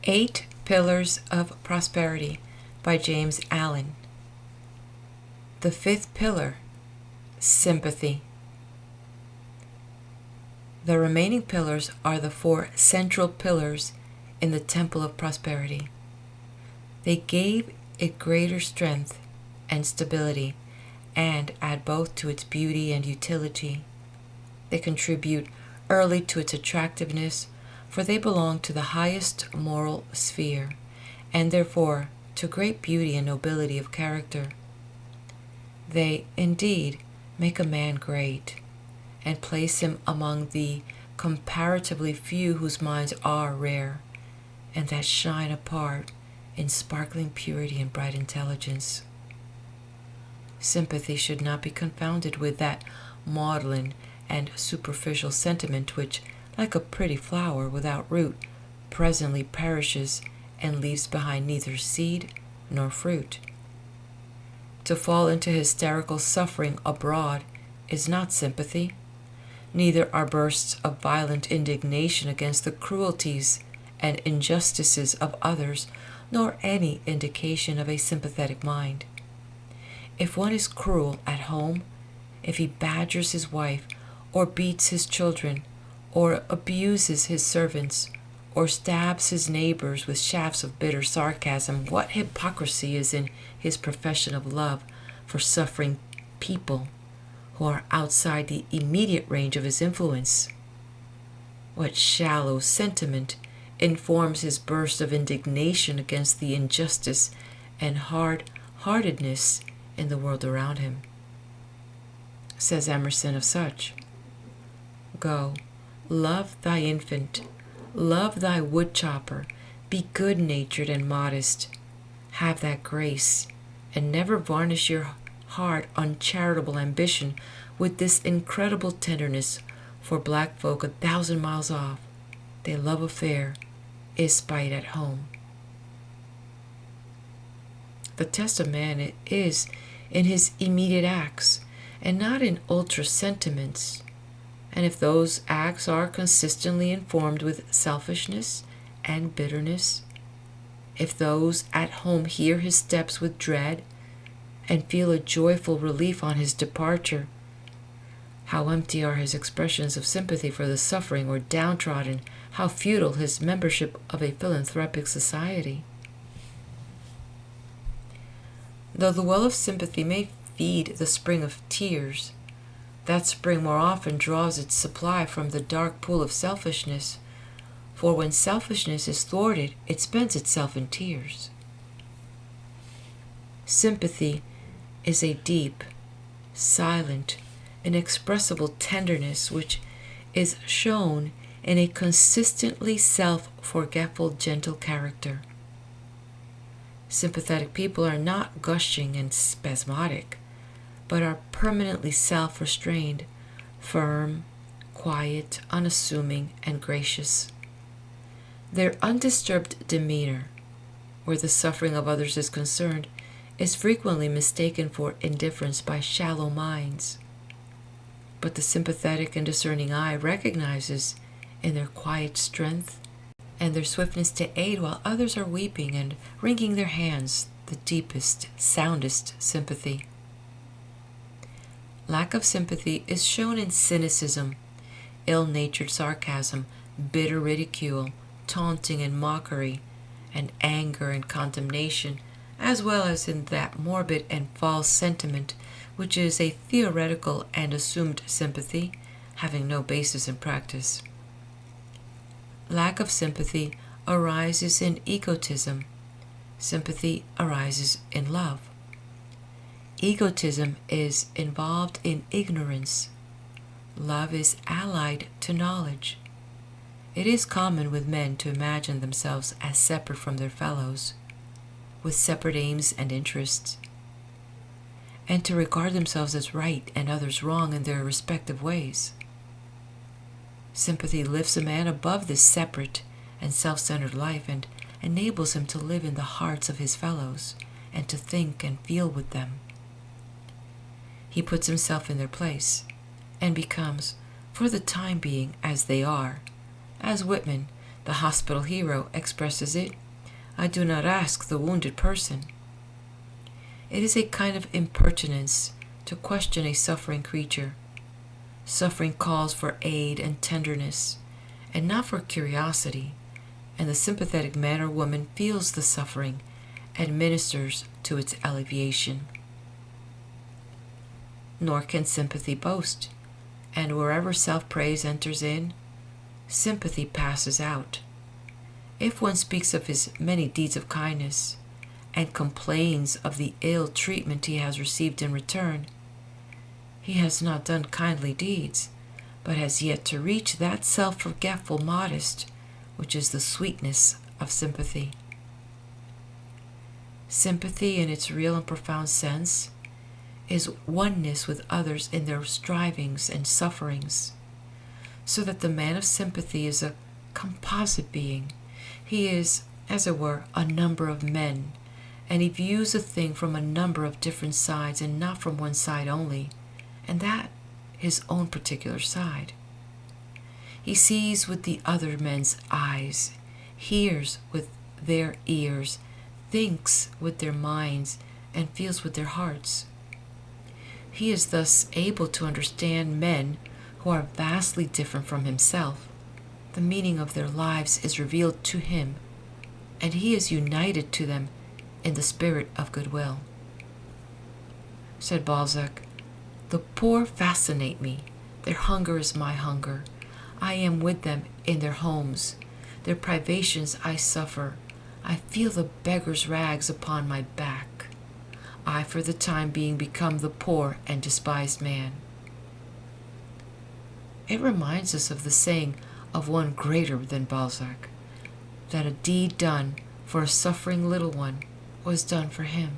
8 Pillars of Prosperity by James Allen. The 5th pillar, sympathy. The remaining pillars are the 4 central pillars in the Temple of Prosperity. They gave it greater strength and stability and add both to its beauty and utility. They contribute early to its attractiveness, for they belong to the highest moral sphere, and therefore to great beauty and nobility of character. They, indeed, make a man great, and place him among the comparatively few whose minds are rare, and that shine apart in sparkling purity and bright intelligence. Sympathy should not be confounded with that maudlin and superficial sentiment which, like a pretty flower without root, presently perishes and leaves behind neither seed nor fruit. To fall into hysterical suffering abroad is not sympathy, neither are bursts of violent indignation against the cruelties and injustices of others, nor any indication of a sympathetic mind. If one is cruel at home, if he badgers his wife, or beats his children, or abuses his servants, or stabs his neighbors with shafts of bitter sarcasm, what hypocrisy is in his profession of love for suffering people who are outside the immediate range of his influence? What shallow sentiment informs his burst of indignation against the injustice and hard-heartedness in the world around him? Says Emerson of such, "Go, love thy infant, love thy woodchopper, be good-natured and modest, have that grace, and never varnish your hard, uncharitable ambition with this incredible tenderness for black folk 1,000 miles off. They love a fair, is spite at home." The test of man is in his immediate acts, and not in ultra sentiments. And if those acts are consistently informed with selfishness and bitterness, if those at home hear his steps with dread and feel a joyful relief on his departure, how empty are his expressions of sympathy for the suffering or downtrodden, how futile his membership of a philanthropic society. Though the well of sympathy may feed the spring of tears, that spring more often draws its supply from the dark pool of selfishness, for when selfishness is thwarted, it spends itself in tears. Sympathy is a deep, silent, inexpressible tenderness which is shown in a consistently self-forgetful, gentle character. Sympathetic people are not gushing and spasmodic, but are permanently self-restrained, firm, quiet, unassuming, and gracious. Their undisturbed demeanor, where the suffering of others is concerned, is frequently mistaken for indifference by shallow minds. But the sympathetic and discerning eye recognizes in their quiet strength and their swiftness to aid while others are weeping and wringing their hands the deepest, soundest sympathy. Lack of sympathy is shown in cynicism, ill-natured sarcasm, bitter ridicule, taunting and mockery, and anger and condemnation, as well as in that morbid and false sentiment which is a theoretical and assumed sympathy, having no basis in practice. Lack of sympathy arises in egotism. Sympathy arises in love. Egotism is involved in ignorance. Love is allied to knowledge. It is common with men to imagine themselves as separate from their fellows, with separate aims and interests, and to regard themselves as right and others wrong in their respective ways. Sympathy lifts a man above this separate and self-centered life and enables him to live in the hearts of his fellows and to think and feel with them. He puts himself in their place and becomes, for the time being, as they are, as Whitman The hospital hero expresses it, "I do not ask the wounded person." It is a kind of impertinence to question a suffering creature. Suffering calls for aid and tenderness, and not for curiosity, and the sympathetic man or woman feels the suffering and ministers to its alleviation. Nor can sympathy boast, and wherever self-praise enters in, sympathy passes out. If one speaks of his many deeds of kindness, and complains of the ill treatment he has received in return, he has not done kindly deeds, but has yet to reach that self-forgetful modest which is the sweetness of sympathy. Sympathy, in its real and profound sense, is oneness with others in their strivings and sufferings, so that the man of sympathy is a composite being. He is, as it were, a number of men, and he views a thing from a number of different sides and not from one side only, and that his own particular side. He sees with the other men's eyes, hears with their ears, thinks with their minds, and feels with their hearts. He is thus able to understand men who are vastly different from himself. The meaning of their lives is revealed to him, and he is united to them in the spirit of goodwill. Said Balzac, "The poor fascinate me. Their hunger is my hunger. I am with them in their homes. Their privations I suffer. I feel the beggar's rags upon my back. I for the time being become the poor and despised man." It reminds us of the saying of one greater than Balzac, that a deed done for a suffering little one was done for him.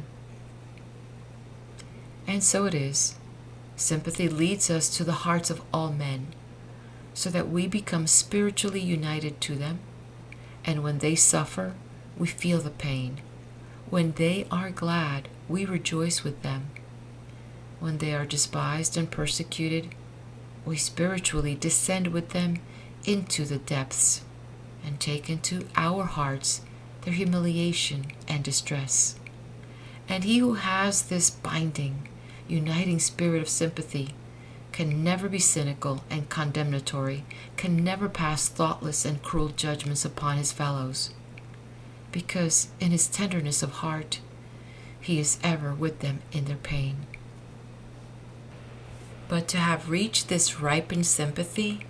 And so it is. Sympathy leads us to the hearts of all men, so that we become spiritually united to them, and when they suffer, we feel the pain. When they are glad, we rejoice with them. When they are despised and persecuted, we spiritually descend with them into the depths and take into our hearts their humiliation and distress. And he who has this binding, uniting spirit of sympathy can never be cynical and condemnatory, can never pass thoughtless and cruel judgments upon his fellows, because in his tenderness of heart, he is ever with them in their pain. But to have reached this ripened sympathy,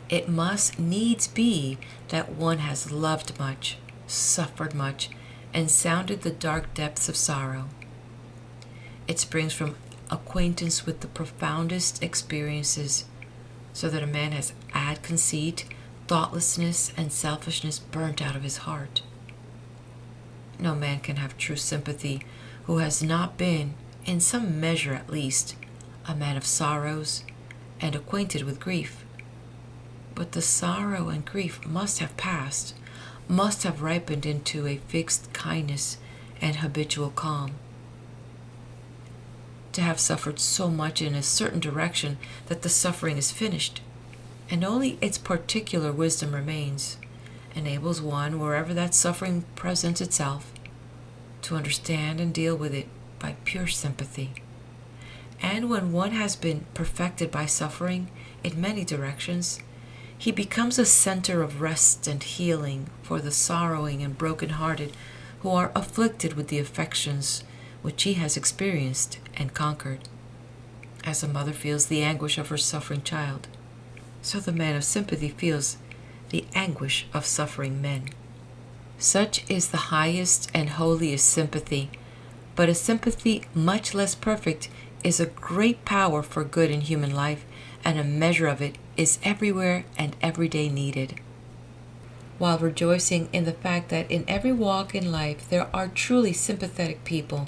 it must needs be that one has loved much, suffered much, and sounded the dark depths of sorrow. It springs from acquaintance with the profoundest experiences, so that a man has had conceit, thoughtlessness, and selfishness burnt out of his heart. No man can have true sympathy who has not been, in some measure at least, a man of sorrows and acquainted with grief. But the sorrow and grief must have passed, must have ripened into a fixed kindness and habitual calm. To have suffered so much in a certain direction that the suffering is finished, and only its particular wisdom remains, enables one, wherever that suffering presents itself, to understand and deal with it by pure sympathy. And when one has been perfected by suffering in many directions, he becomes a center of rest and healing for the sorrowing and broken-hearted who are afflicted with the affections which he has experienced and conquered. As a mother feels the anguish of her suffering child, so the man of sympathy feels the anguish of suffering men. Such is the highest and holiest sympathy, but a sympathy much less perfect is a great power for good in human life, and a measure of it is everywhere and every day needed. While rejoicing in the fact that in every walk in life there are truly sympathetic people,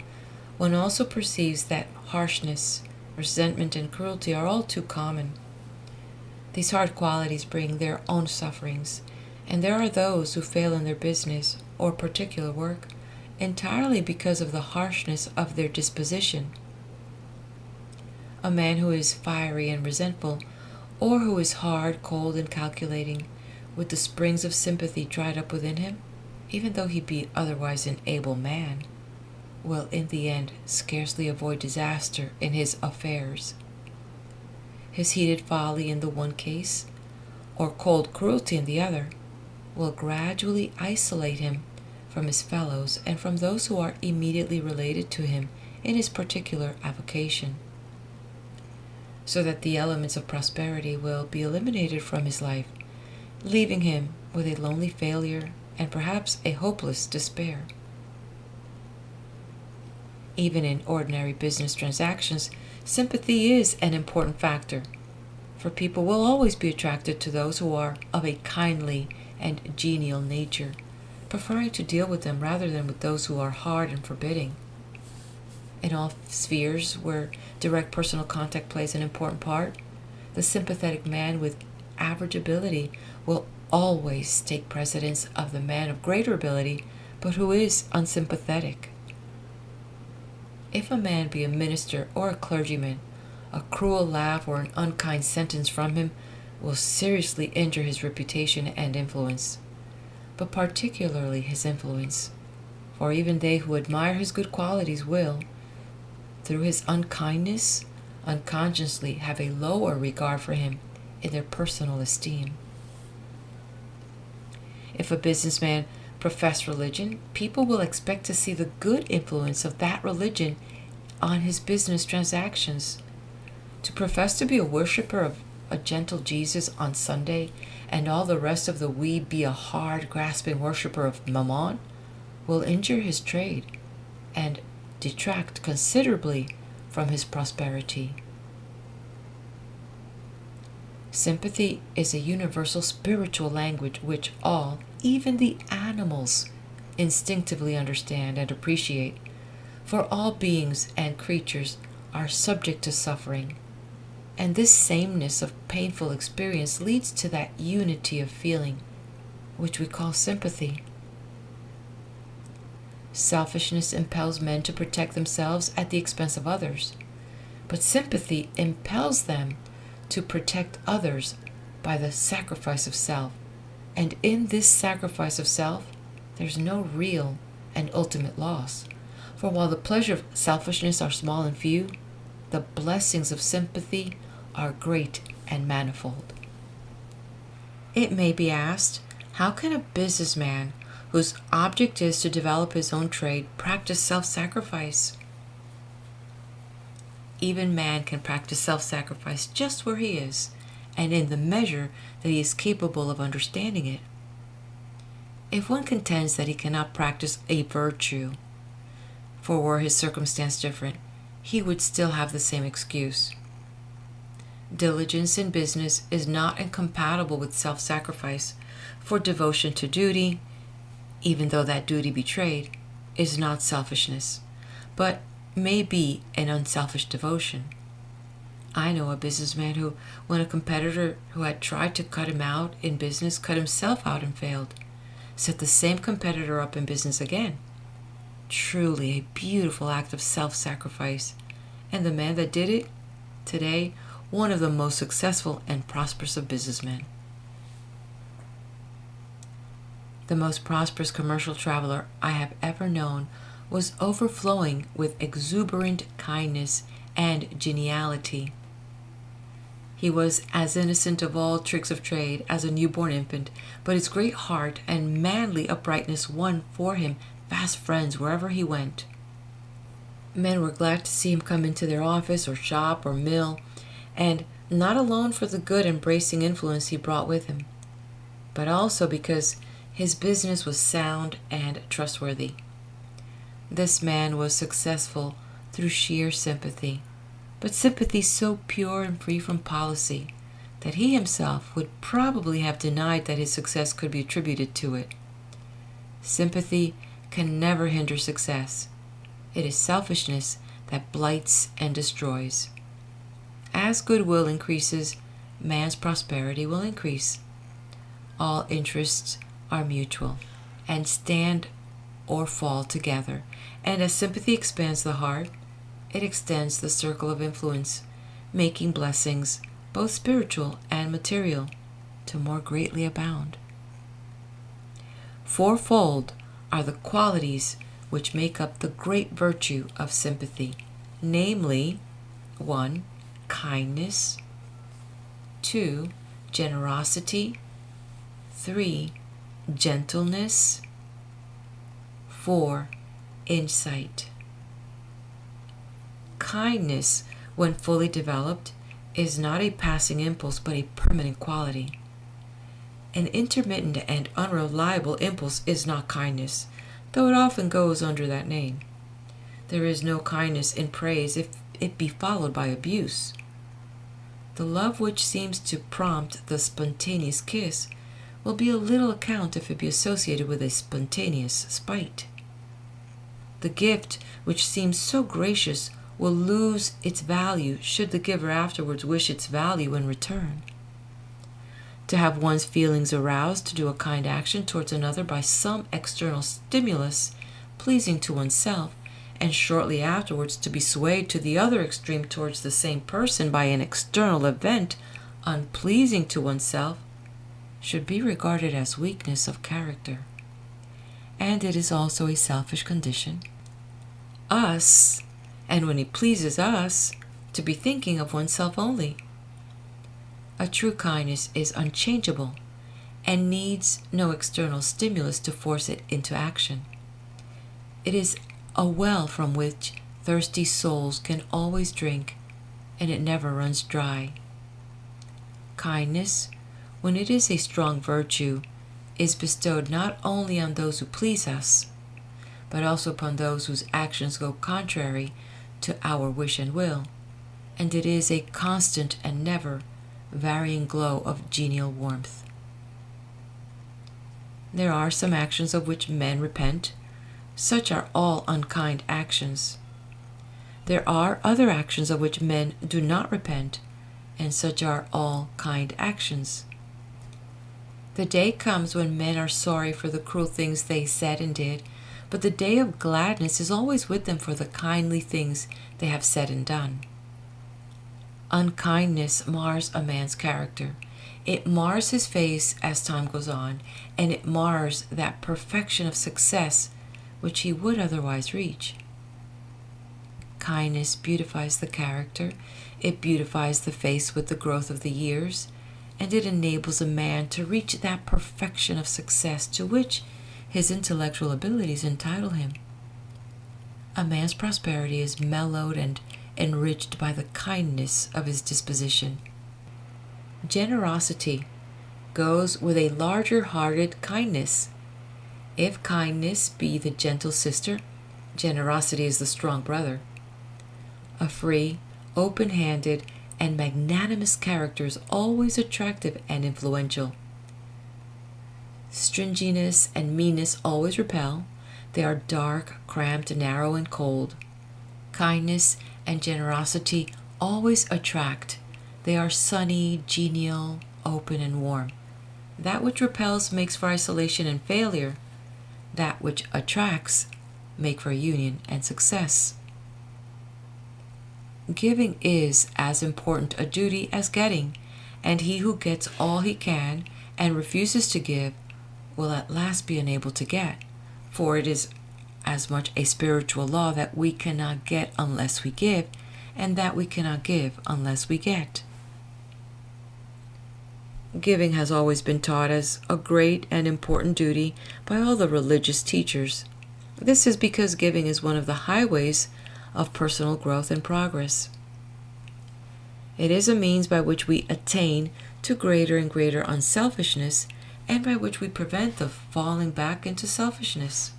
one also perceives that harshness, resentment, and cruelty are all too common. These hard qualities bring their own sufferings, and there are those who fail in their business or particular work entirely because of the harshness of their disposition. A man who is fiery and resentful, or who is hard, cold, and calculating, With the springs of sympathy dried up within him, even though he be otherwise an able man, will in the end scarcely avoid disaster in his affairs. His heated folly in the one case, or cold cruelty in the other, will gradually isolate him from his fellows and from those who are immediately related to him in his particular avocation, so that the elements of prosperity will be eliminated from his life, leaving him with a lonely failure and perhaps a hopeless despair. Even in ordinary business transactions, sympathy is an important factor, for people will always be attracted to those who are of a kindly and genial nature, preferring to deal with them rather than with those who are hard and forbidding. In all spheres where direct personal contact plays an important part, the sympathetic man with average ability will always take precedence of the man of greater ability, but who is unsympathetic. If a man be a minister or a clergyman, a cruel laugh or an unkind sentence from him will seriously injure his reputation and influence, but particularly his influence, for even they who admire his good qualities will, through his unkindness, unconsciously have a lower regard for him in their personal esteem. If a businessman profess religion, people will expect to see the good influence of that religion on his business transactions. To profess to be a worshiper of a gentle Jesus on Sunday, and all the rest of the week be a hard, grasping worshiper of Mammon, will injure his trade and detract considerably from his prosperity. Sympathy is a universal spiritual language which all, even the animals, instinctively understand and appreciate, for all beings and creatures are subject to suffering, and this sameness of painful experience leads to that unity of feeling which we call sympathy. Selfishness impels men to protect themselves at the expense of others, but sympathy impels them to protect others by the sacrifice of self, and in this sacrifice of self there's no real and ultimate loss, for while the pleasures of selfishness are small and few, the blessings of sympathy are great and manifold. It may be asked, how can a businessman whose object is to develop his own trade practice self-sacrifice? Even man can practice self-sacrifice just where he is, and in the measure that he is capable of understanding it. If one contends that he cannot practice a virtue, for were his circumstance different, he would still have the same excuse. Diligence in business is not incompatible with self-sacrifice, for devotion to duty, even though that duty betrayed, is not selfishness, but may be an unselfish devotion. I know a businessman who, when a competitor who had tried to cut him out in business cut himself out and failed, set the same competitor up in business again. Truly a beautiful act of self-sacrifice, and the man that did it, today, one of the most successful and prosperous of businessmen. The most prosperous commercial traveler I have ever known was overflowing with exuberant kindness and geniality. He was as innocent of all tricks of trade as a newborn infant, but his great heart and manly uprightness won for him fast friends wherever he went. Men were glad to see him come into their office or shop or mill, and not alone for the good and bracing influence he brought with him, but also because his business was sound and trustworthy. This man was successful through sheer sympathy, but sympathy so pure and free from policy that he himself would probably have denied that his success could be attributed to it. Sympathy can never hinder success. It is selfishness that blights and destroys. As goodwill increases, man's prosperity will increase. All interests are mutual and stand or fall together, and as sympathy expands the heart, it extends the circle of influence, making blessings, both spiritual and material, to more greatly abound. Fourfold are the qualities which make up the great virtue of sympathy, namely 1. Kindness, 2. Generosity, 3. Gentleness, 4. Insight. Kindness, when fully developed, is not a passing impulse but a permanent quality. An intermittent and unreliable impulse is not kindness, though it often goes under that name. There is no kindness in praise if it be followed by abuse. The love which seems to prompt the spontaneous kiss will be of little account if it be associated with a spontaneous spite. The gift which seems so gracious will lose its value should the giver afterwards wish its value in return. To have one's feelings aroused to do a kind action towards another by some external stimulus pleasing to oneself, and shortly afterwards to be swayed to the other extreme towards the same person by an external event unpleasing to oneself, should be regarded as weakness of character. And it is also a selfish condition. Us, and when it pleases us, to be thinking of oneself only. A true kindness is unchangeable and needs no external stimulus to force it into action. It is a well from which thirsty souls can always drink, and it never runs dry. Kindness, when it is a strong virtue, is bestowed not only on those who please us, but also upon those whose actions go contrary to our wish and will, and it is a constant and never varying glow of genial warmth. There are some actions of which men repent. Such are all unkind actions. There are other actions of which men do not repent, and such are all kind actions. The day comes when men are sorry for the cruel things they said and did, but the day of gladness is always with them for the kindly things they have said and done. Unkindness mars a man's character. It mars his face as time goes on, and it mars that perfection of success which he would otherwise reach. Kindness beautifies the character, it beautifies the face with the growth of the years, and it enables a man to reach that perfection of success to which his intellectual abilities entitle him. A man's prosperity is mellowed and enriched by the kindness of his disposition. Generosity goes with a larger-hearted kindness. If kindness be the gentle sister, generosity is the strong brother. A free, open-handed, and magnanimous character is always attractive and influential. Stinginess and meanness always repel. They are dark, cramped, narrow, and cold. Kindness and generosity always attract. They are sunny, genial, open, and warm. That which repels makes for isolation and failure. That which attracts makes for union and success. Giving is as important a duty as getting, and he who gets all he can and refuses to give will at last be unable to get, for it is as much a spiritual law that we cannot get unless we give, and that we cannot give unless we get. Giving has always been taught as a great and important duty by all the religious teachers. This is because giving is one of the highways of personal growth and progress. It is a means by which we attain to greater and greater unselfishness, and by which we prevent the falling back into selfishness.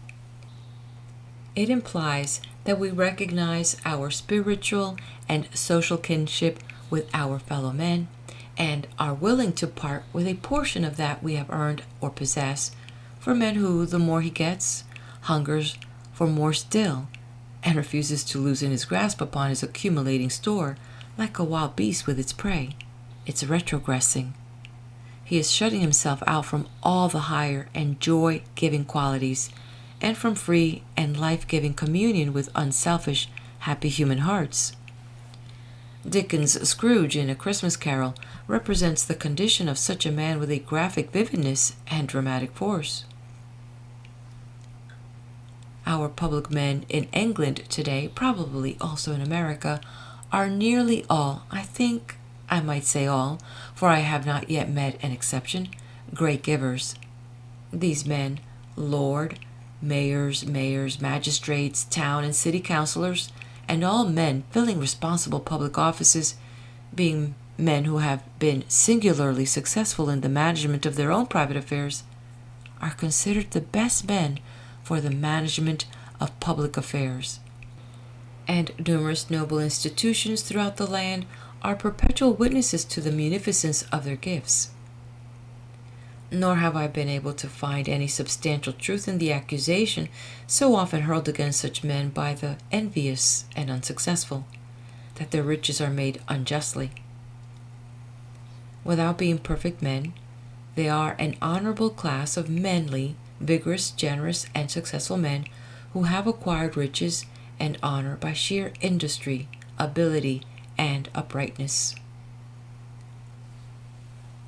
It implies that we recognize our spiritual and social kinship with our fellow men, and are willing to part with a portion of that we have earned or possess for men who, the more he gets, hungers for more still, and refuses to loosen his grasp upon his accumulating store like a wild beast with its prey. It's retrogressing. He is shutting himself out from all the higher and joy-giving qualities, and from free and life-giving communion with unselfish, happy human hearts. Dickens' Scrooge in A Christmas Carol represents the condition of such a man with a graphic vividness and dramatic force. Our public men in England today, probably also in America, are nearly all, I think I might say all, for I have not yet met an exception, great givers. These men, lord, mayors, magistrates, town and city councillors, and all men filling responsible public offices, being men who have been singularly successful in the management of their own private affairs, are considered the best men for the management of public affairs. And numerous noble institutions throughout the land are perpetual witnesses to the munificence of their gifts. Nor have I been able to find any substantial truth in the accusation so often hurled against such men by the envious and unsuccessful, that their riches are made unjustly. Without being perfect men, they are an honorable class of manly, vigorous, generous, and successful men who have acquired riches and honor by sheer industry, ability, and uprightness.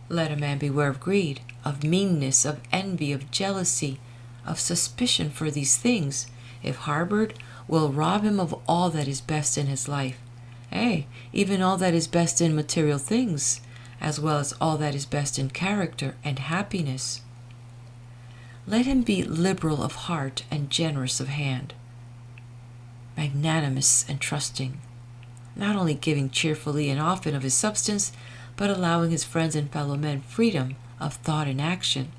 Let a man beware of greed, of meanness, of envy, of jealousy, of suspicion, for these things, if harbored, will rob him of all that is best in his life, even all that is best in material things, as well as all that is best in character and happiness. Let him be liberal of heart and generous of hand, magnanimous and trusting, not only giving cheerfully and often of his substance, but allowing his friends and fellow men freedom of thought and action.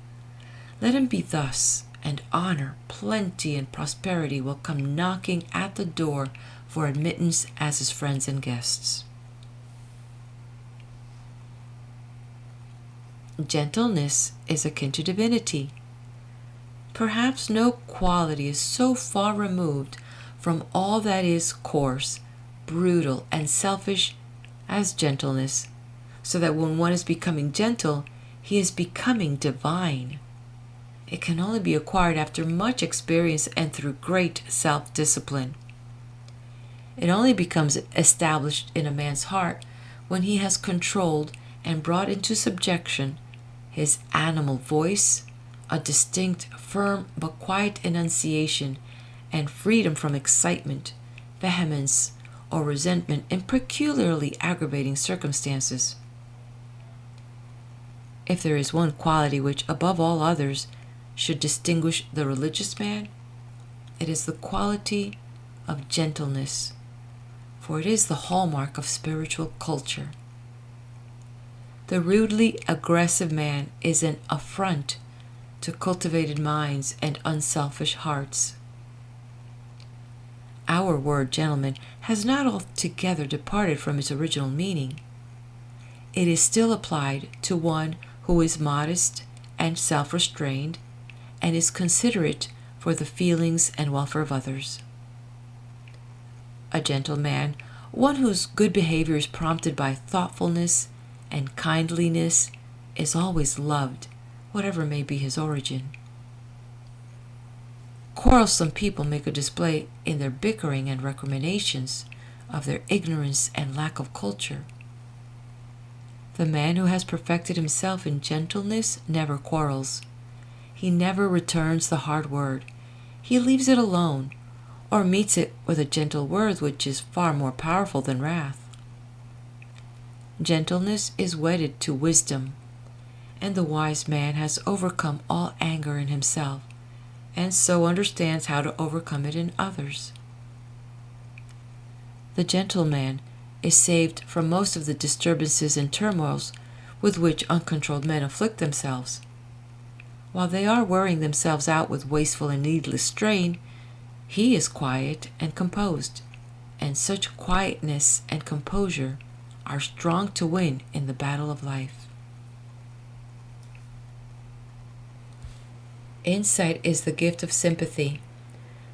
Let him be thus, and honor, plenty, and prosperity will come knocking at the door for admittance as his friends and guests. Gentleness is akin to divinity. Perhaps no quality is so far removed from all that is coarse, brutal, and selfish as gentleness, so that when one is becoming gentle, he is becoming divine. It can only be acquired after much experience and through great self-discipline. It only becomes established in a man's heart when he has controlled and brought into subjection his animal voice, a distinct, firm, but quiet enunciation, and freedom from excitement, vehemence, or resentment in peculiarly aggravating circumstances. If there is one quality which, above all others, should distinguish the religious man, it is the quality of gentleness, for it is the hallmark of spiritual culture. The rudely aggressive man is an affront to cultivated minds and unselfish hearts. Our word gentleman has not altogether departed from its original meaning. It is still applied to one who is modest and self-restrained and is considerate for the feelings and welfare of others. A gentle man, one whose good behavior is prompted by thoughtfulness and kindliness, is always loved, whatever may be his origin. Quarrelsome people make a display in their bickering and recriminations of their ignorance and lack of culture. The man who has perfected himself in gentleness never quarrels. He never returns the hard word. He leaves it alone, or meets it with a gentle word which is far more powerful than wrath. Gentleness is wedded to wisdom, and the wise man has overcome all anger in himself, and so understands how to overcome it in others. The gentle man is saved from most of the disturbances and turmoils with which uncontrolled men afflict themselves. While they are worrying themselves out with wasteful and needless strain, he is quiet and composed, and such quietness and composure are strong to win in the battle of life. Insight is the gift of sympathy.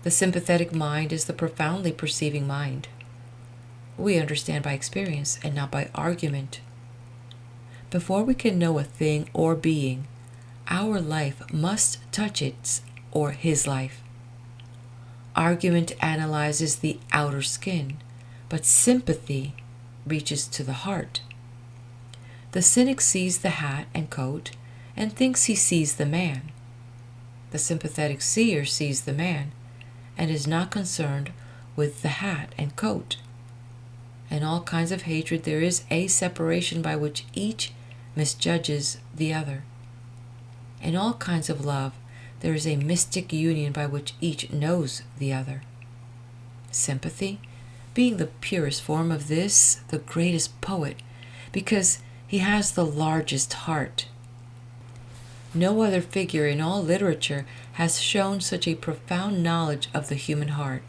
The sympathetic mind is the profoundly perceiving mind. We understand by experience and not by argument. Before we can know a thing or being, our life must touch its or his life. Argument analyzes the outer skin, but sympathy reaches to the heart. The cynic sees the hat and coat and thinks he sees the man. The sympathetic seer sees the man and is not concerned with the hat and coat. In all kinds of hatred there is a separation by which each misjudges the other. In all kinds of love there is a mystic union by which each knows the other. Sympathy, being the purest form of this, the greatest poet, because he has the largest heart. No other figure in all literature has shown such a profound knowledge of the human heart,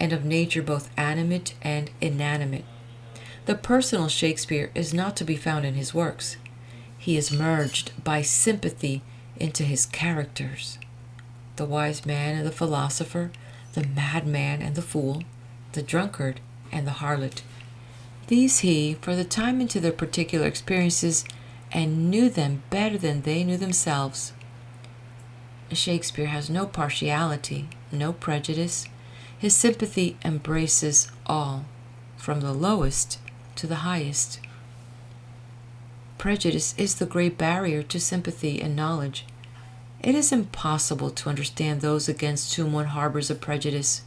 and of nature both animate and inanimate. The personal Shakespeare is not to be found in his works. He is merged by sympathy into his characters. The wise man and the philosopher, the madman and the fool, the drunkard and the harlot. These he, for the time, into their particular experiences, and knew them better than they knew themselves. Shakespeare has no partiality, no prejudice. His sympathy embraces all, from the lowest to the highest. Prejudice is the great barrier to sympathy and knowledge. It is impossible to understand those against whom one harbors a prejudice.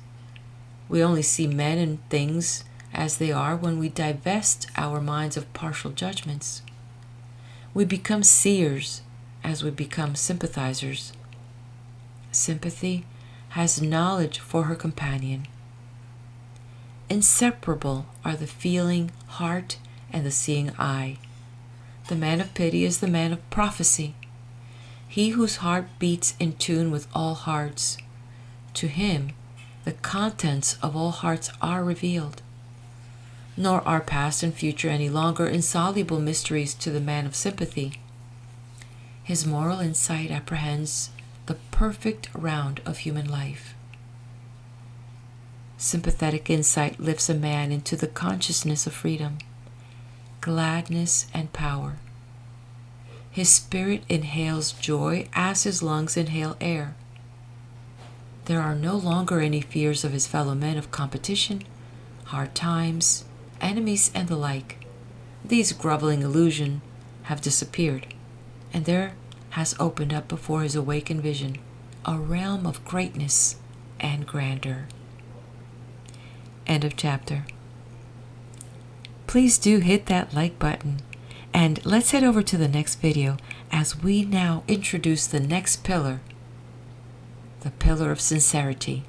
We only see men and things as they are when we divest our minds of partial judgments. We become seers as we become sympathizers. Sympathy has knowledge for her companion. Inseparable are the feeling heart and the seeing eye. The man of pity is the man of prophecy, he whose heart beats in tune with all hearts. To him the contents of all hearts are revealed. Nor are past and future any longer insoluble mysteries to the man of sympathy. His moral insight apprehends the perfect round of human life. Sympathetic insight lifts a man into the consciousness of freedom, gladness, and power. His spirit inhales joy as his lungs inhale air. There are no longer any fears of his fellow men of competition, hard times, enemies, and the like. These groveling illusions have disappeared, and there has opened up before his awakened vision a realm of greatness and grandeur. End of chapter. Please do hit that like button, and let's head over to the next video as we now introduce the next pillar, the pillar of sincerity.